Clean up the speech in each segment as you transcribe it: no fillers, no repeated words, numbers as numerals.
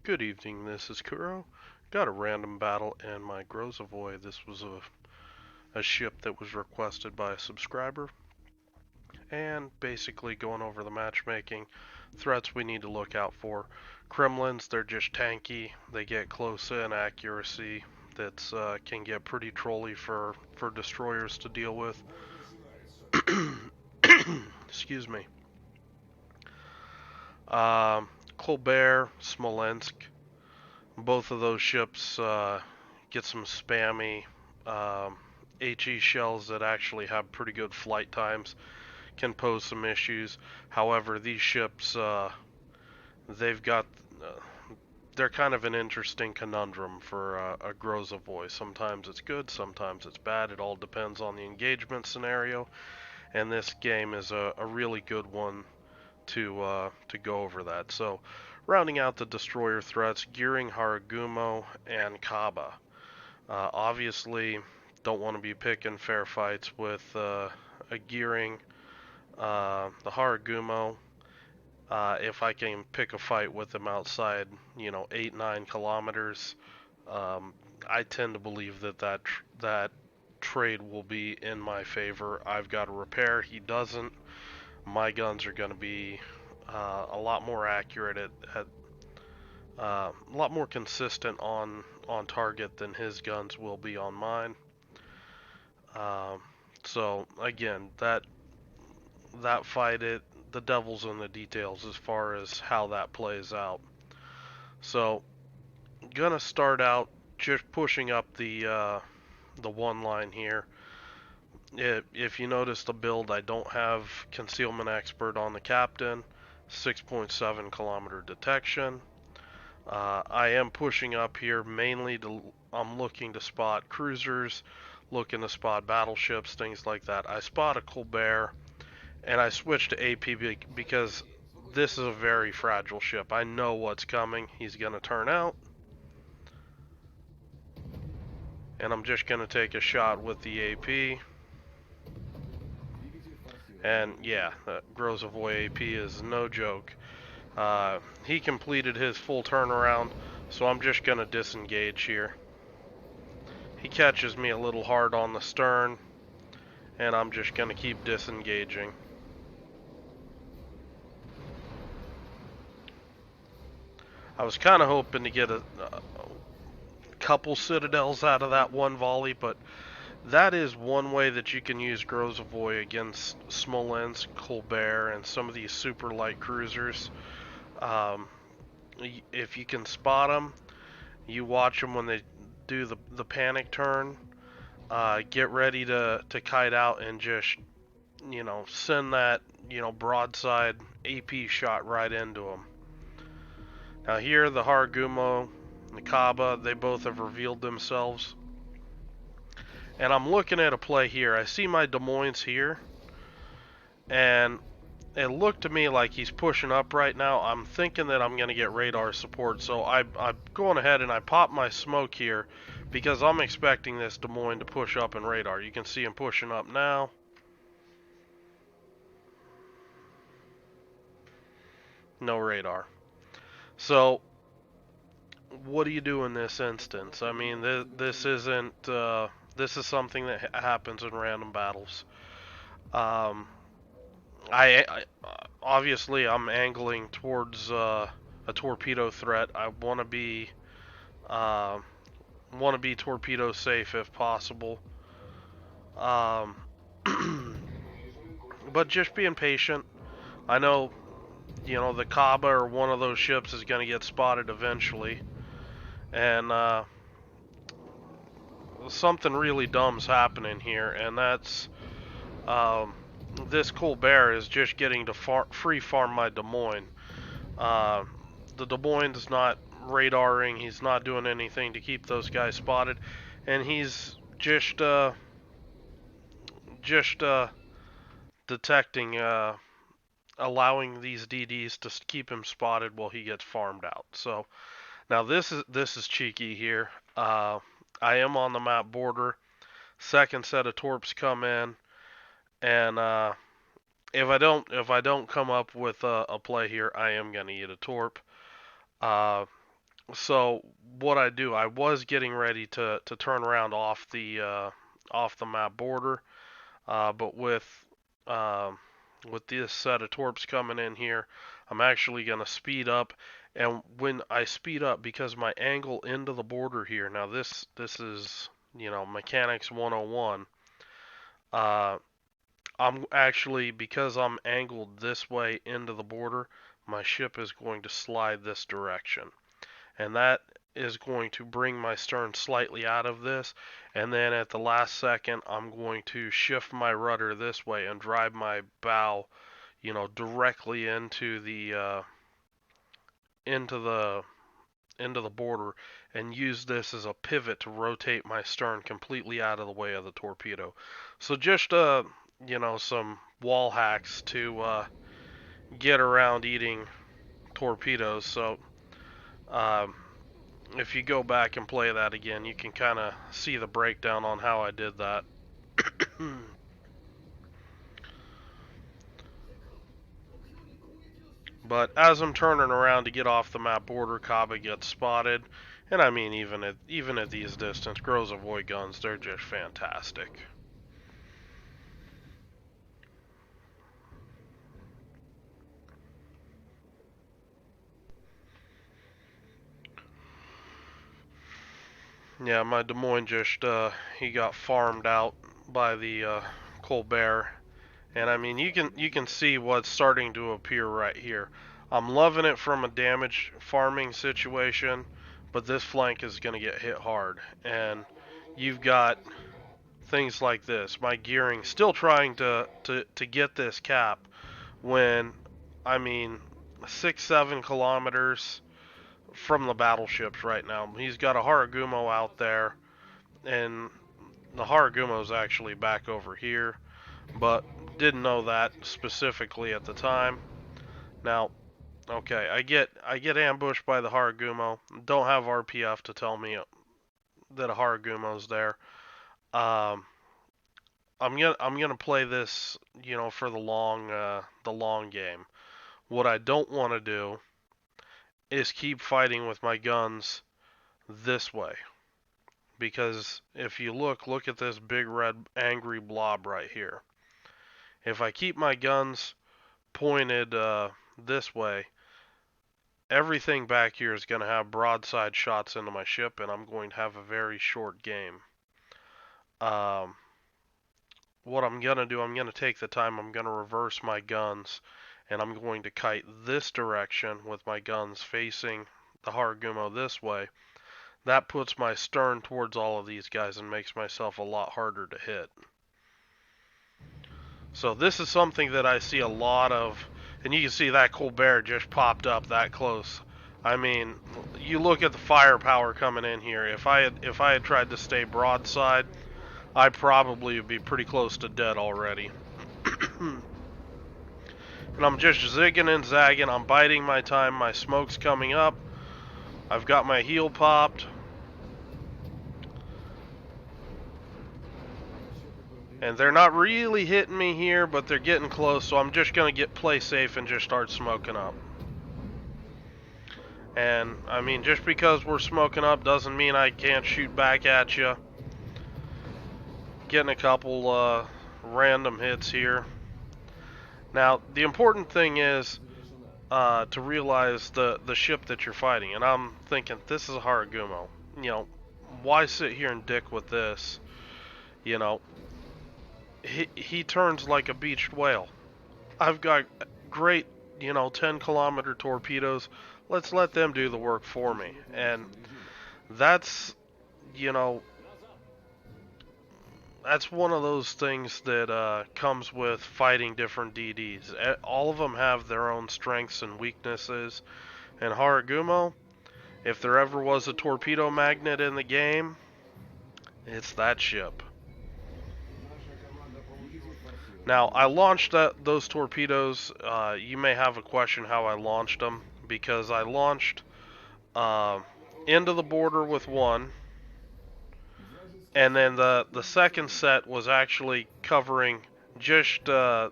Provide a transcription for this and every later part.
Good evening, this is Kuro. Got a random battle and my Grozovoy. This was a ship that was requested by a subscriber. And basically going over the matchmaking threats we need to look out for. Kremlins, they're just tanky. They get close in accuracy. That can get pretty trolly for destroyers to deal with. Excuse me. Um, Colbert, Smolensk. Both of those ships get some spammy HE shells that actually have pretty good flight times, can pose some issues. However, these ships, they've got, uh, they're kind of an interesting conundrum for a Grozovoy. Sometimes it's good, sometimes it's bad. It all depends on the engagement scenario, and this game is a really good one to go over that. So, rounding out the destroyer threats, Gearing, Haragumo, and Kaba. Obviously, don't want to be picking fair fights with a Gearing, the Haragumo. If I can pick a fight with them outside, 8-9 kilometers, um, I tend to believe that trade will be in my favor. I've got a repair, he doesn't. My guns are going to be a lot more accurate at a lot more consistent on target than his guns will be on mine. Um, so again, that fight, the devil's in the details as far as how that plays out. So gonna start out just pushing up the one line here. If you notice the build, I don't have concealment expert on the captain. 6.7 kilometer detection. I am pushing up here mainly I'm looking to spot cruisers, looking to spot battleships, things like that. I spot a Colbert, and I switch to AP because this is a very fragile ship. I know what's coming. He's going to turn out, and I'm just going to take a shot with the AP. And yeah, Grozovoy AP is no joke. He completed his full turnaround, so I'm just going to disengage here. He catches me a little hard on the stern, and I'm just going to keep disengaging. I was kind of hoping to get a couple citadels out of that one volley, but that is one way that you can use Grozovoy against Smolensk, Colbert, and some of these super light cruisers. Um, if you can spot them, you watch them when they do the panic turn. Get ready to kite out and just send that broadside AP shot right into them. Now here the Haragumo and the Kaba, they both have revealed themselves. And I'm looking at a play here. I see my Des Moines here, and it looked to me like he's pushing up right now. I'm thinking that I'm going to get radar support, so I'm going ahead and I pop my smoke here because I'm expecting this Des Moines to push up in radar. You can see him pushing up now. No radar. So what do you do in this instance? I mean, this isn't. This is something that happens in random battles. Um, I obviously I'm angling towards a torpedo threat. I uh, want to be torpedo safe if possible. Um, but just being patient. I know the Kaba or one of those ships is going to get spotted eventually, and something really dumb's happening here, and that's um, this Colbert is just getting to free farm my Des Moines. Uh, the Des Moines is not radaring. He's not doing anything to keep those guys spotted, and he's just detecting, allowing these DDs to keep him spotted while he gets farmed out. So now this is cheeky here. I am on the map border. Second set of torps come in, and if I don't come up with a play here, I am gonna eat a torp. Uh, So what I do, I was getting ready to turn around off the map border, but um, with this set of torps coming in here, I'm actually gonna speed up. And when I speed up, because my angle into the border here, now this is mechanics 101. Uh, I'm actually, because I'm angled this way into the border, my ship is going to slide this direction. And that is going to bring my stern slightly out of this. And then at the last second, I'm going to shift my rudder this way and drive my bow, directly into the into the border, and use this as a pivot to rotate my stern completely out of the way of the torpedo. So just some wall hacks to get around eating torpedoes. So um, if you go back and play that again, you can kind of see the breakdown on how I did that. But as I'm turning around to get off the map border, Kaba gets spotted. And I mean, even at these distance, Grozovoy guns, they're just fantastic. Yeah, my Des Moines just he got farmed out by the Colbert, and I mean you can see what's starting to appear right here. I'm loving it from a damage farming situation, but this flank is going to get hit hard, and you've got things like this. My gearing still trying to get this cap when, I mean, 6-7 kilometers from the battleships right now. He's got a Haragumo out there, and the Haragumo's actually back over here, but didn't know that specifically at the time. Now, okay, I get ambushed by the Haragumo. Don't have RPF to tell me that a Haragumo's there. Um, I'm gonna play this, for the long game. What I don't want to do is keep fighting with my guns this way, because if you look at this big red angry blob right here. If I keep my guns pointed this way, everything back here is going to have broadside shots into my ship, and I'm going to have a very short game. Um, what I'm going to do, I'm going to take the time, I'm going to reverse my guns, and I'm going to kite this direction with my guns facing the Haragumo this way. That puts my stern towards all of these guys and makes myself a lot harder to hit. So this is something that I see a lot of, and you can see that Colbert just popped up that close. I mean, you look at the firepower coming in here. If I had tried to stay broadside, I probably would be pretty close to dead already. And I'm just zigging and zagging. I'm biding my time. My smoke's coming up. I've got my heel popped. And they're not really hitting me here, but they're getting close, so I'm just going to play safe and just start smoking up. And, I mean, just because we're smoking up doesn't mean I can't shoot back at you. Getting a couple random hits here. Now, the important thing is to realize the ship that you're fighting. And I'm thinking, this is a Haragumo. Why sit here and dick with this? You know, he turns like a beached whale. I've got great, 10-kilometer torpedoes. Let's let them do the work for me. And that's, you know, that's one of those things that comes with fighting different DDs. All of them have their own strengths and weaknesses. And Haragumo, if there ever was a torpedo magnet in the game, it's that ship. Now, I launched those torpedoes. You may have a question how I launched them, because I launched uh, into the border with one, and then the second set was actually covering just the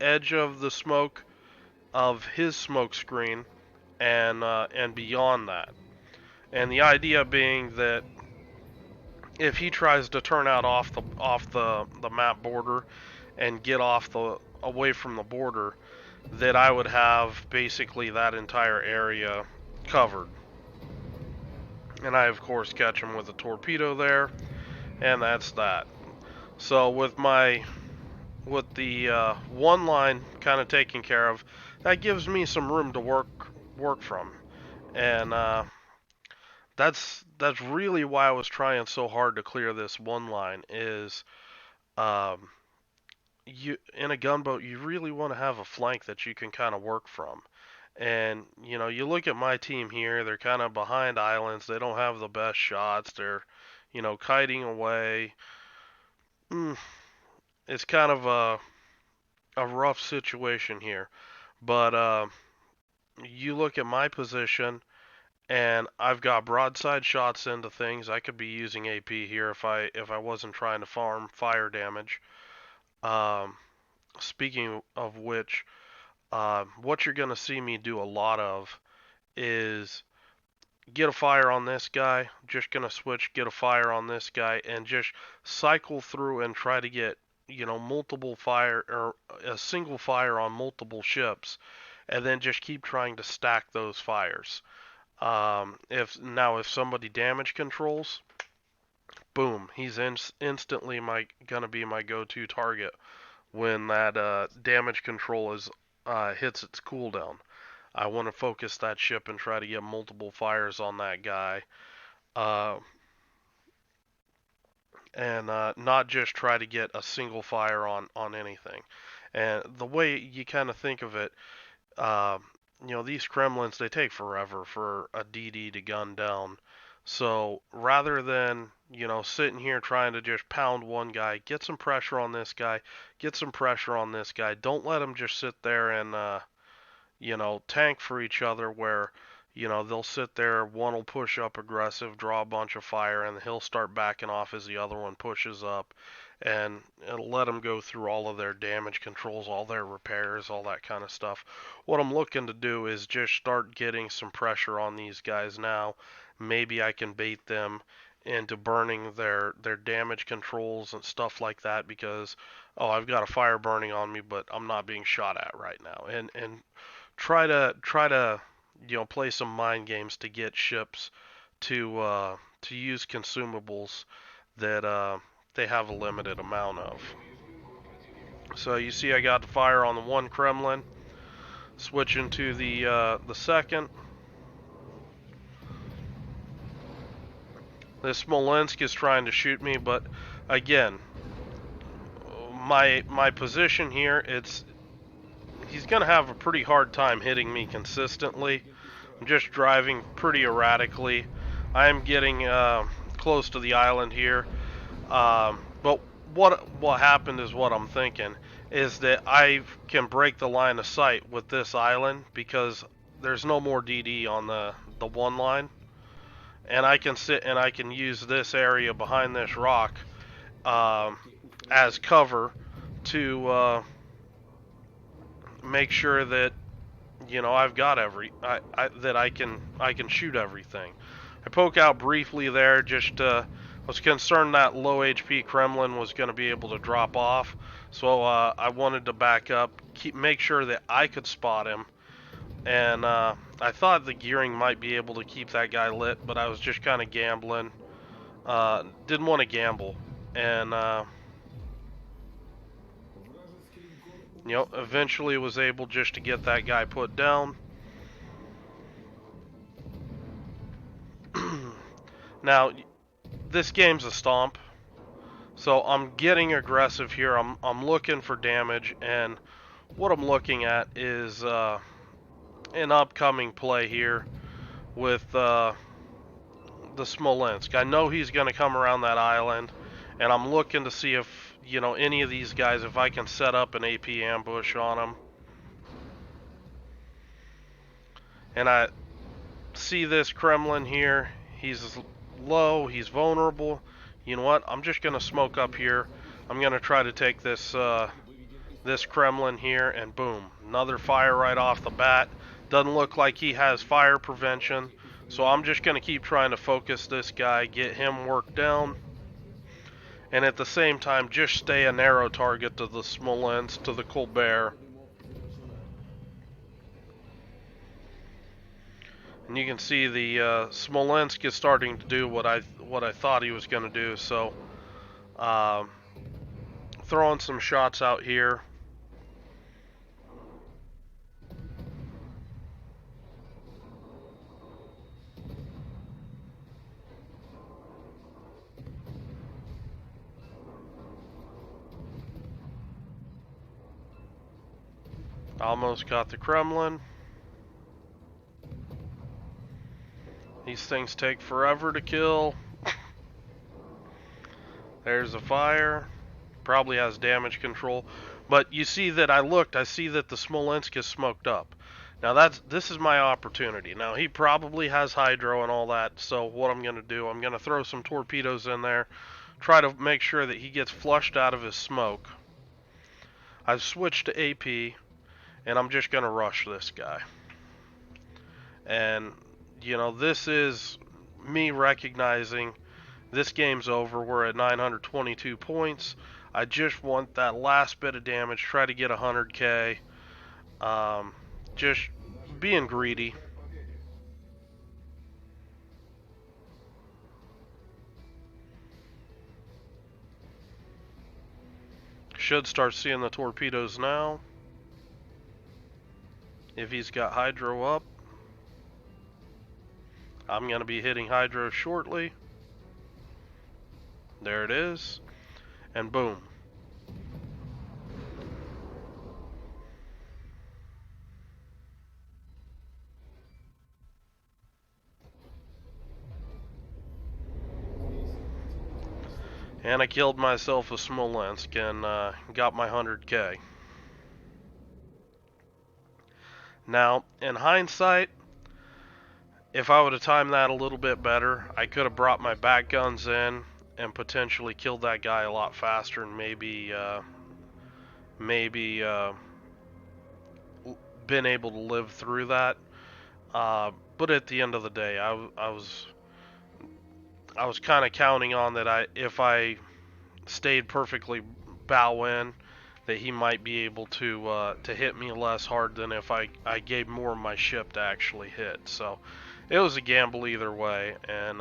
edge of the smoke of his smoke screen, and beyond that. And the idea being that if he tries to turn out off the map border and get off the away from the border, that I would have basically that entire area covered. And I of course catch him with a torpedo there, and that's that. So with the one line kind of taken care of, that gives me some room to work from, and that's really why I was trying so hard to clear this one line. Is um, you in a gunboat, you really want to have a flank that you can kind of work from. And you look at my team here; they're kind of behind islands. They don't have the best shots. They're kiting away. Mm, it's kind of a rough situation here. But you look at my position, and I've got broadside shots into things. I could be using AP here if I wasn't trying to farm fire damage. Um, Speaking of which, what you're gonna see me do a lot of is get a fire on this guy. Just gonna switch, get a fire on this guy, and just cycle through and try to get multiple fire or a single fire on multiple ships, and then just keep trying to stack those fires. If somebody damage controls, boom, he's instantly gonna be my go-to target when that damage control is hits its cooldown. I want to focus that ship and try to get multiple fires on that guy, uh, and not just try to get a single fire on anything. And the way you kind of think of it, uh, these Kremlins, they take forever for a DD to gun down. So rather than, sitting here trying to just pound one guy, get some pressure on this guy, get some pressure on this guy. Don't let him just sit there and, tank for each other where, they'll sit there, one will push up aggressive, draw a bunch of fire, and he'll start backing off as the other one pushes up. And it'll let them go through all of their damage controls, all their repairs, all that kind of stuff. What I'm looking to do is just start getting some pressure on these guys now. Maybe I can bait them into burning their damage controls and stuff like that because I've got a fire burning on me, but I'm not being shot at right now. And try to play some mind games to get ships to use consumables that they have a limited amount of. So you see I got the fire on the one Kremlin, switching to the second. This Smolensk is trying to shoot me, but again, my position here, he's gonna have a pretty hard time hitting me consistently. I'm just driving pretty erratically. I am getting close to the island here. But what happened is what I'm thinking is that I can break the line of sight with this island because there's no more DD on the one line, and I can sit and I can use this area behind this rock um, as cover to make sure that I've got that I can shoot everything. I poke out briefly there, just was concerned that low HP Kremlin was going to be able to drop off, so I wanted to back up, make sure that I could spot him, and I thought the gearing might be able to keep that guy lit, but I was just kind of gambling. Didn't want to gamble, and eventually was able just to get that guy put down. Now, this game's a stomp, so I'm getting aggressive here. I'm looking for damage, and what I'm looking at is an upcoming play here with the Smolensk. I know he's going to come around that island, and I'm looking to see if any of these guys, if I can set up an AP ambush on them. And I see this Kremlin here. He's low. He's vulnerable. You know what? I'm just going to smoke up here. I'm going to try to take this Kremlin here, and boom, another fire right off the bat. Doesn't look like he has fire prevention, So I'm just going to keep trying to focus this guy, get him worked down, and at the same time just stay a narrow target to the Smolensk, to the Colbert. And you can see the Smolensk is starting to do what I thought he was going to do. So um, throwing some shots out here. Almost got the Kremlin. These things take forever to kill. There's a fire. Probably has damage control. But you see that I see that the Smolensk is smoked up. Now this is my opportunity. Now he probably has hydro and all that, so what I'm going to do, I'm going to throw some torpedoes in there, try to make sure that he gets flushed out of his smoke. I've switched to AP, and I'm just going to rush this guy. And, you know, this is me recognizing this game's over. We're at 922 points. I just want that last bit of damage, try to get 100k. Just being greedy. Should start seeing the torpedoes now. If he's got hydro up. I'm going to be hitting hydro shortly. There it is. And boom. And I killed myself with Smolensk and got my 100k. Now, in hindsight, if I would have timed that a little bit better, I could have brought my back guns in and potentially killed that guy a lot faster and maybe been able to live through that. But at the end of the day, I was kind of counting on that if I stayed perfectly bow in, that he might be able to hit me less hard than if I gave more of my ship to actually hit. So it was a gamble either way, and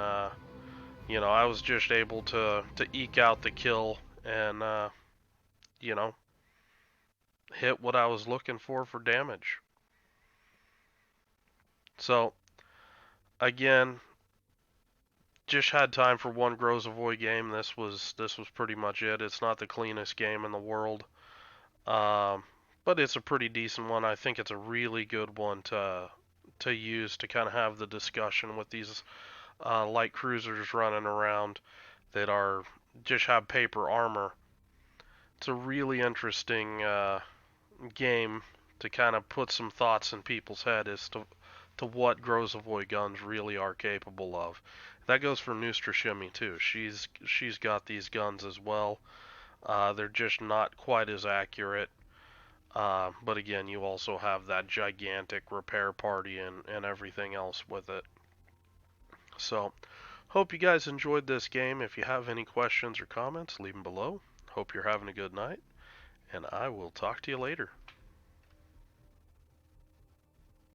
you know, I was just able to eke out the kill and you know, hit what I was looking for damage. So again, just had time for one Grozovoy game. This was pretty much it. It's not the cleanest game in the world, um, but it's a pretty decent one. I think it's a really good one to use to kind of have the discussion with these light cruisers running around that are just have paper armor. It's a really interesting game to kind of put some thoughts in people's head as to what Grozovoy guns really are capable of. That goes for Nustrashimi too. She's got these guns as well. They're just not quite as accurate. But again, you also have that gigantic repair party and everything else with it. So, hope you guys enjoyed this game. If you have any questions or comments, leave them below. Hope you're having a good night, and I will talk to you later.